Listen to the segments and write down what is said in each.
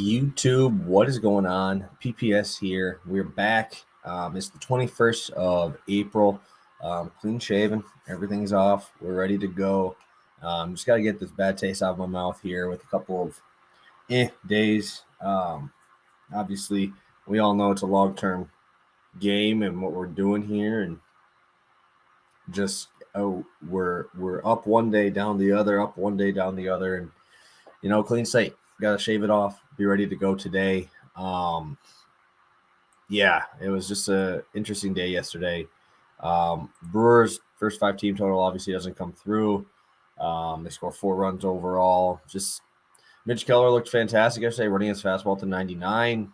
YouTube, what is going on? PPS here. We're back. It's the 21st of April. Clean shaven. Everything's off. We're ready to go. Just got to get this bad taste out of my mouth here with a couple of days. Obviously, we all know it's a long-term game and what we're doing here, and just we're up one day, down the other, up one day, down the other, and clean slate. Got to shave it off. Be ready to go today. Yeah, it was just an interesting day yesterday. Brewers first 5 team total obviously doesn't come through. They score 4 runs overall. Just Mitch Keller looked fantastic yesterday, running his fastball to 99.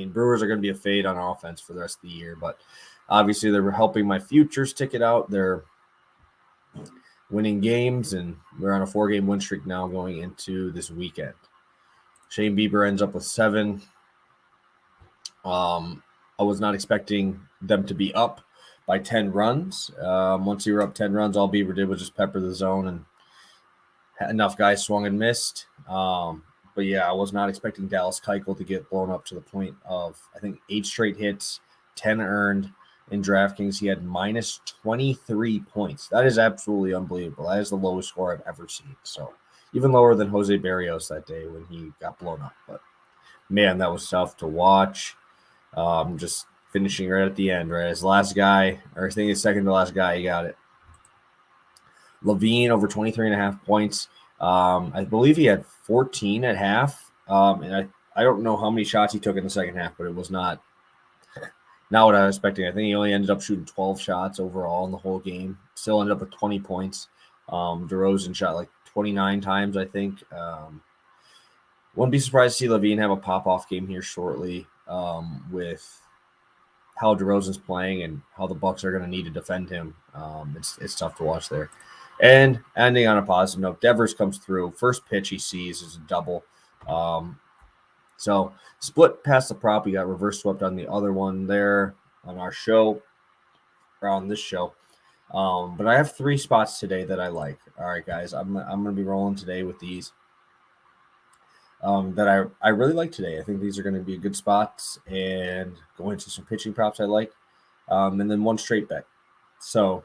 Brewers are going to be a fade on offense for the rest of the year, but obviously they're helping my futures ticket out. They're winning games, and we're on a 4-game win streak now going into this weekend. Shane Bieber ends up with 7. I was not expecting them to be up by 10 runs. Once you were up 10 runs, all Bieber did was just pepper the zone, and enough guys swung and missed. But yeah, I was not expecting Dallas Keuchel to get blown up to the point of, I think, 8 straight hits, 10 earned. In DraftKings, he had minus 23 points. That is absolutely unbelievable. That is the lowest score I've ever seen. So even lower than Jose Barrios that day when he got blown up. But man, that was tough to watch. Just finishing right at the end, right? As last guy, or I think his second to last guy, he got it. Levine over 23.5 points. I believe he had 14 at half. And I don't know how many shots he took in the second half, but it was not what I was expecting. I think he only ended up shooting 12 shots overall in the whole game. Still ended up with 20 points. DeRozan shot like 29 times, I think. Wouldn't be surprised to see Levine have a pop-off game here shortly with how DeRozan's playing and how the Bucks are going to need to defend him. It's tough to watch there. And ending on a positive note, Devers comes through. First pitch he sees is a double. So split past the prop. We got reverse swept on the other one there on our show, or on this show. But I have 3 spots today that I like. All right, guys, I'm going to be rolling today with these that I really like today. I think these are going to be good spots, and go into some pitching props I like, and then 1 straight bet. So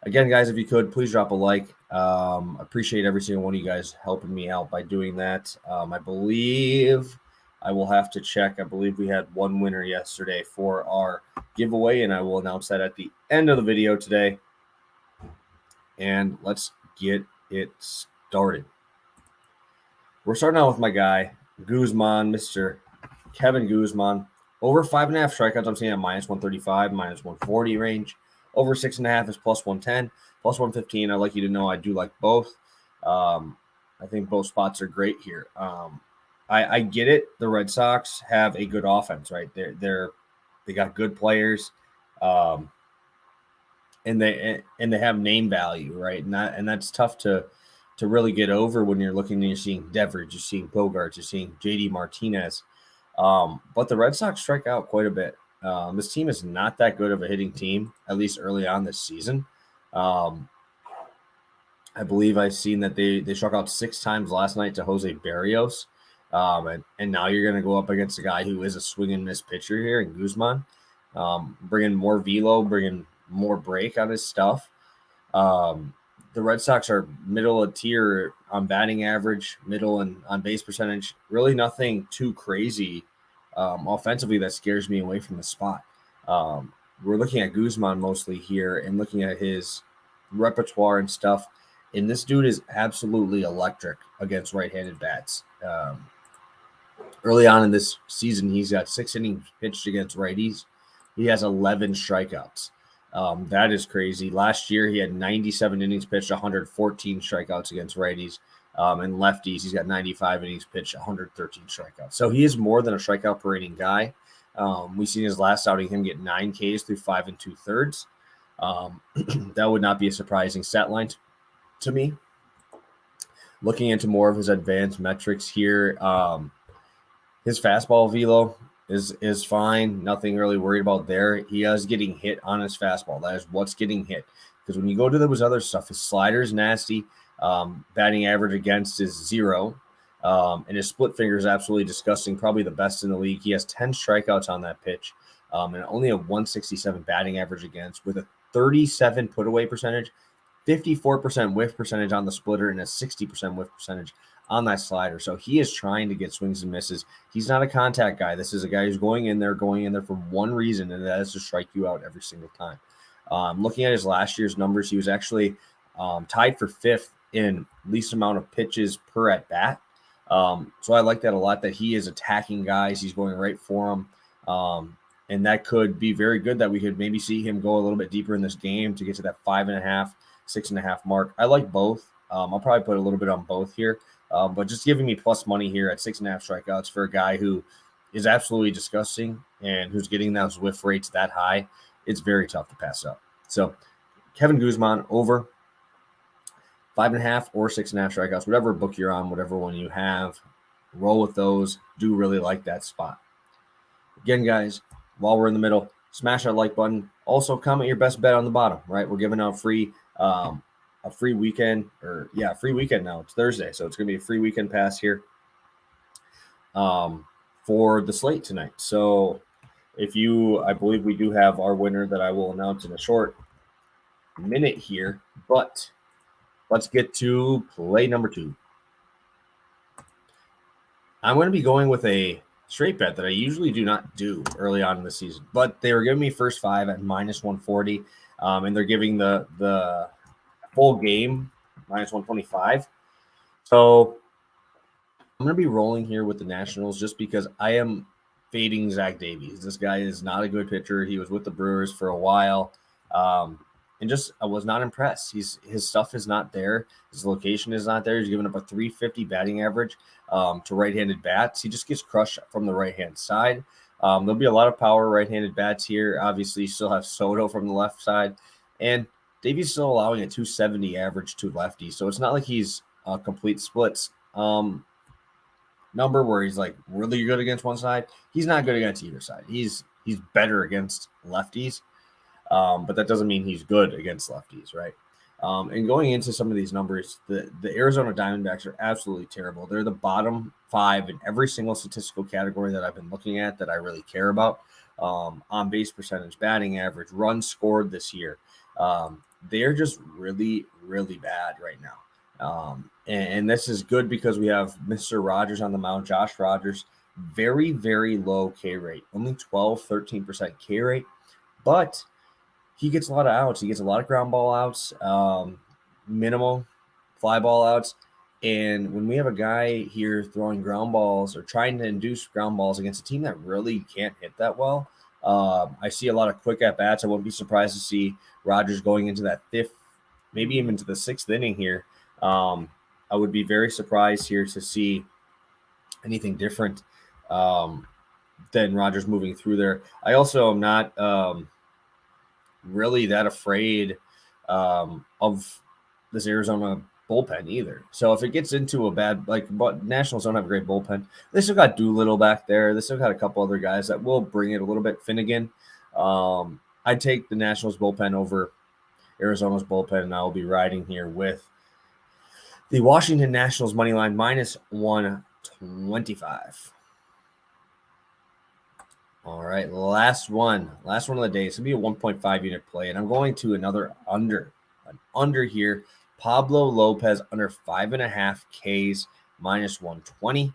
again, guys, if you could, please drop a like. Appreciate every single one of you guys helping me out by doing that. I believe I will have to check. I believe we had 1 winner yesterday for our giveaway, and I will announce that at the end of the video today. And let's get it started. We're starting out with my guy, Guzman, Mr. Kevin Guzman. Over 5.5 strikeouts, I'm seeing at minus 135, minus 140 range. Over 6.5 is plus 110, plus 115. I'd like you to know I do like both. I think both spots are great here. I get it. The Red Sox have a good offense, right? They got good players, and they have name value, right? And that's tough to really get over when you're looking and you're seeing Devers, you're seeing Bogarts, you're seeing JD Martinez. But the Red Sox strike out quite a bit. This team is not that good of a hitting team, at least early on this season. I believe I've seen that they struck out 6 times last night to Jose Barrios. And now you're going to go up against a guy who is a swing and miss pitcher here in Guzman, bringing more velo, bringing more break on his stuff. The Red Sox are middle of tier on batting average, middle and on base percentage. Really nothing too crazy offensively that scares me away from the spot. We're looking at Guzman mostly here and looking at his repertoire and stuff. And this dude is absolutely electric against right-handed bats. Early on in this season, he's got 6 innings pitched against righties. He has 11 strikeouts. That is crazy. Last year, he had 97 innings pitched, 114 strikeouts against righties. And lefties, he's got 95 innings pitched, 113 strikeouts. So he is more than a strikeout per inning guy. We've seen his last outing, him get 9 Ks through 5 2/3. That would not be a surprising stat line to me. Looking into more of his advanced metrics here, his fastball velo is fine. Nothing really worried about there. He is getting hit on his fastball. That is what's getting hit. Because when you go to those other stuff, his slider's nasty. Batting average against is 0. And his split finger is absolutely disgusting, probably the best in the league. He has 10 strikeouts on that pitch, and only a 167 batting average against, with a 37 put away percentage, 54% whiff percentage on the splitter, and a 60% whiff percentage on that slider. So he is trying to get swings and misses. He's not a contact guy. This is a guy who's going in there for one reason, and that is to strike you out every single time. Looking at his last year's numbers, he was actually tied for 5th in least amount of pitches per at bat. So I like that a lot, that he is attacking guys. He's going right for them. And that could be very good, that we could maybe see him go a little bit deeper in this game to get to that 5.5, 6.5 mark. I like both. I'll probably put a little bit on both here. But just giving me plus money here at 6.5 strikeouts for a guy who is absolutely disgusting and who's getting those whiff rates that high, it's very tough to pass up. So Kevin Guzman over 5.5 or 6.5 strikeouts, whatever book you're on, whatever one you have, roll with those. Do really like that spot. Again, guys, while we're in the middle, smash that like button. Also, comment your best bet on the bottom, right? We're giving out a free weekend, free weekend now. It's Thursday, so it's going to be a free weekend pass here for the slate tonight. So I believe we do have our winner that I will announce in a short minute here, but let's get to play number 2. I'm going to be going with a straight bet that I usually do not do early on in the season, but they were giving me first 5 at minus 140, and they're giving the full game minus 125. So I'm going to be rolling here with the Nationals just because I am fading Zach Davies. This guy is not a good pitcher. He was with the Brewers for a while. And just I was not impressed. His stuff is not there. His location is not there. He's giving up a 350 batting average to right-handed bats. He just gets crushed from the right-hand side. There'll be a lot of power right-handed bats here. Obviously, you still have Soto from the left side. And Davies still allowing a 270 average to lefties. So it's not like he's complete splits number where he's like really good against one side. He's not good against either side. He's better against lefties. But that doesn't mean he's good against lefties, right? And going into some of these numbers, the Arizona Diamondbacks are absolutely terrible. They're the bottom 5 in every single statistical category that I've been looking at that I really care about. On base percentage, batting average, runs scored this year. They're just really, really bad right now. And this is good because we have Mr. Rogers on the mound, Josh Rogers, very, very low K rate, only 13% K rate, but he gets a lot of outs. He gets a lot of ground ball outs, minimal fly ball outs. And when we have a guy here throwing ground balls or trying to induce ground balls against a team that really can't hit that well, I see a lot of quick at-bats. I wouldn't be surprised to see Rogers going into that 5th, maybe even to the 6th inning here. I would be very surprised here to see anything different than Rogers moving through there. I also am not really that afraid of this Arizona bullpen either. So if it gets into a bad, but Nationals don't have a great bullpen. They still got Doolittle back there. They still got a couple other guys that will bring it a little bit. Finnegan. I'd take the Nationals bullpen over Arizona's bullpen, and I'll be riding here with the Washington Nationals money line minus 125. All right, last one of the day. It's going to be a 1.5 unit play, and I'm going to an under here. Pablo Lopez under 5.5 Ks minus 120.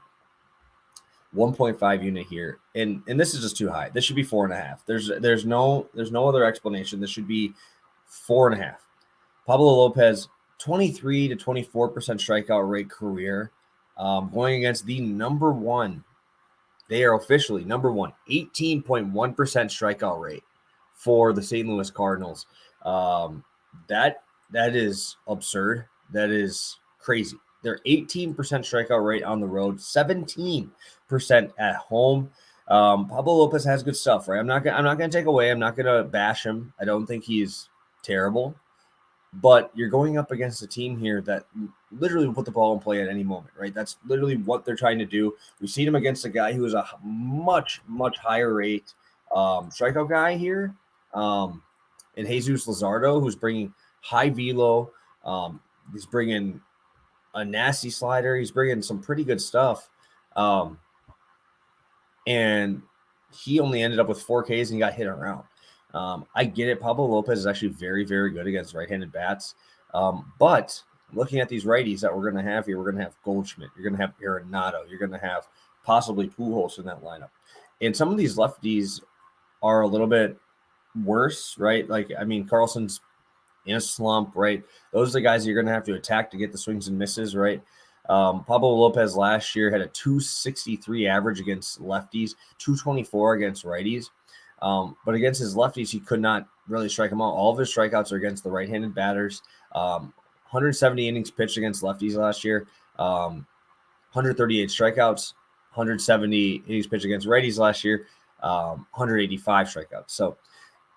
1.5 unit here, and this is just too high. This should be 4.5. There's no other explanation. This should be 4.5. Pablo Lopez, 23 to 24% strikeout rate career, going against the number 1. They are officially number 1, 18.1% strikeout rate for the St. Louis Cardinals. That is absurd. That is crazy. They're 18% strikeout rate on the road, 17% at home. Pablo Lopez has good stuff, right? I'm not gonna take away. I'm not gonna bash him. I don't think he's terrible. But you're going up against a team here that literally will put the ball in play at any moment, right? That's literally what they're trying to do. We've seen him against a guy who is a much, much higher rate strikeout guy here. And Jesus Luzardo, who's bringing high velo. He's bringing a nasty slider. He's bringing some pretty good stuff. And he only ended up with 4 Ks and he got hit around. I get it. Pablo Lopez is actually very, very good against right-handed bats. But looking at these righties that we're going to have here, we're going to have Goldschmidt. You're going to have Arenado. You're going to have possibly Pujols in that lineup. And some of these lefties are a little bit worse, right? Like, I mean, Carlson's in a slump, right? Those are the guys you're going to have to attack to get the swings and misses, right? Pablo Lopez last year had a 263 average against lefties, 224 against righties. But against his lefties, he could not really strike them out. All of his strikeouts are against the right-handed batters. 170 innings pitched against lefties last year. 138 strikeouts, 170 innings pitched against righties last year. 185 strikeouts. So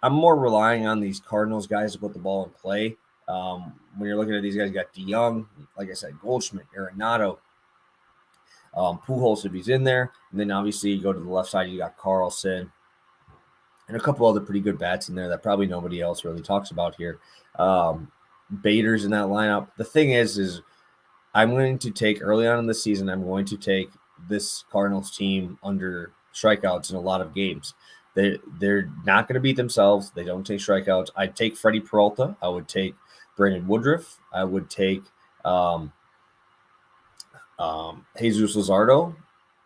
I'm more relying on these Cardinals guys to put the ball in play. When you're looking at these guys, you got DeYoung, like I said, Goldschmidt, Arenado, Pujols if he's in there. And then obviously you go to the left side, you got Carlson and a couple other pretty good bats in there that probably nobody else really talks about here. Bader's in that lineup. The thing is I'm going to take early on in the season, I'm going to take this Cardinals team under strikeouts in a lot of games. They're not going to beat themselves. They don't take strikeouts. I'd take Freddie Peralta. I would take Brandon Woodruff. I would take Jesus Luzardo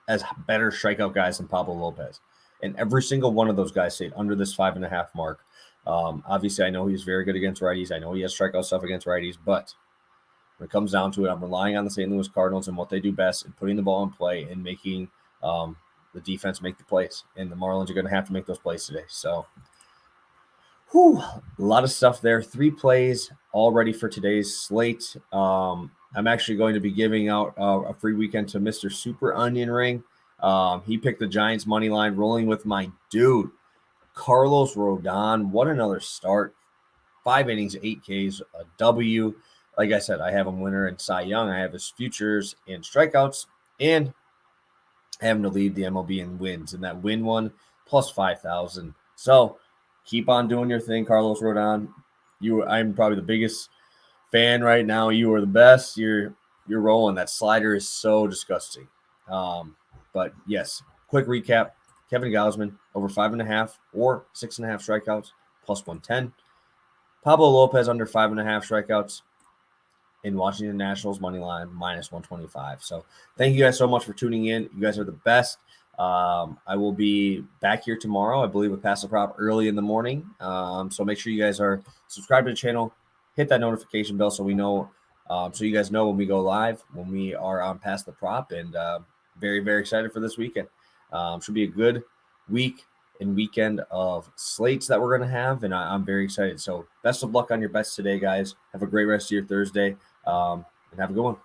as better strikeout guys than Pablo Lopez. And every single one of those guys stayed under this 5.5 mark. Obviously, I know he's very good against righties. I know he has strikeout stuff against righties. But when it comes down to it, I'm relying on the St. Louis Cardinals and what they do best in putting the ball in play and making the defense make the plays, and the Marlins are going to have to make those plays today. So, a lot of stuff there. 3 plays all ready for today's slate. I'm actually going to be giving out a free weekend to Mr. Super Onion Ring. He picked the Giants money line, rolling with my dude, Carlos Rodon. What another start. 5 innings, 8 Ks, a W. Like I said, I have him winner in Cy Young. I have his futures and strikeouts, and having to lead the MLB in wins, and that win one plus 5,000. So keep on doing your thing, Carlos Rodon. I'm probably the biggest fan right now. You are the best. You're rolling. That slider is so disgusting. But yes, quick recap: Kevin Gausman over 5.5 or 6.5 strikeouts plus 110. Pablo Lopez under 5.5 strikeouts in Washington Nationals money line minus 125. So thank you guys so much for tuning in. You guys are the best. I will be back here tomorrow, I believe, with Pass the Prop early in the morning. So make sure you guys are subscribed to the channel, hit that notification bell so we know, so you guys know when we go live, when we are on Pass the Prop, and very, very excited for this weekend. Should be a good week and weekend of slates that we're going to have, and I'm very excited. So best of luck on your bets today, guys. Have a great rest of your Thursday, and have a good one.